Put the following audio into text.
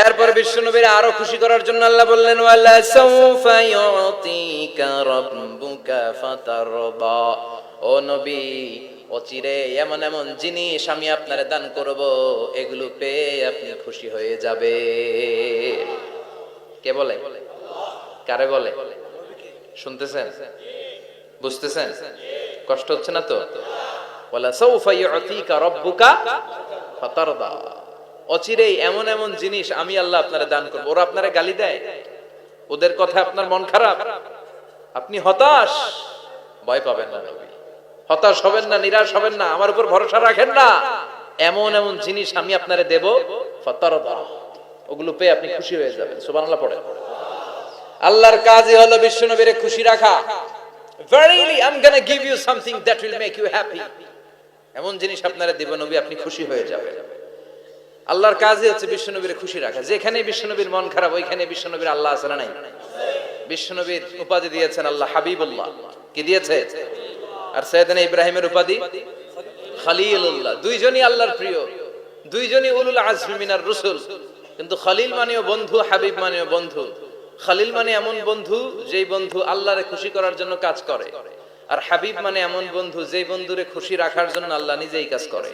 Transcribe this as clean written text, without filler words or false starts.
এরপর বিশ্বনবীর আরো খুশি করার জন্য আল্লাহ বললেন ওয়ালা সাউফা ইউতিকা রাব্বুকা ফাতারদা। ও নবী, অচিরে এমন এমন জিনিস আমি আপনারে দান করব, এগুলো পেয়ে আপনি খুশি হয়ে যাবে। কে বলে? কারে বলে? শুনতেছেন? বুঝতেছেন? কষ্ট হচ্ছে না তো? ওয়ালা সাউফা ইউতিকা রাব্বুকা ফাতারদা। অচিরেই এমন এমন জিনিস আমি আল্লাহ আপনারে দান করব। ওরা আপনারে গালি দেয়, ওদের কথা আপনার মন খারাপ, আপনি হতাশ, ভয় পাবেন না নবী, হতাশ হবেন না, নিরাশ হবেন না, আমার উপর ভরসা রাখেন না। এমন এমন জিনিস আমি আপনারে দেব, ফাতারদা, ওগুলো পেয়ে আপনি খুশি হয়ে যাবেন। সুবহানাল্লাহ পড়ে। আল্লাহর কাজই হলো বিশ্বনবীরে খুশি রাখা। Verily I'm going to give you something that will make you happy. এমন জিনিস আপনারে দেব নবী, আপনি খুশি হয়ে যাবেন। আল্লাহর কাজই হচ্ছে বিশ্বনবীর খুশি রাখা। যেখানে বিশ্বনবীর মন খারাপ, ওইখানে বিশ্বনবীর আল্লাহ আছে না নাই? বিশ্বনবীর উপাধি দিয়েছেন আল্লাহ হাবিবুল্লাহ। কি দিয়েছে? আর সাইয়েদনা ইব্রাহিমের উপাধি খলিলুল্লাহ। দুইজনই আল্লাহর প্রিয়, দুইজনই উলুল আজমি মিনার রাসূল। কিন্তু খলিল মানেও বন্ধু, হাবিব মানেও বন্ধু। খলিল মানে এমন বন্ধু যেই বন্ধু আল্লাহরে খুশি করার জন্য কাজ করে, আর হাবিব মানে এমন বন্ধু যেই বন্ধুরে খুশি রাখার জন্য আল্লাহ নিজেই কাজ করে।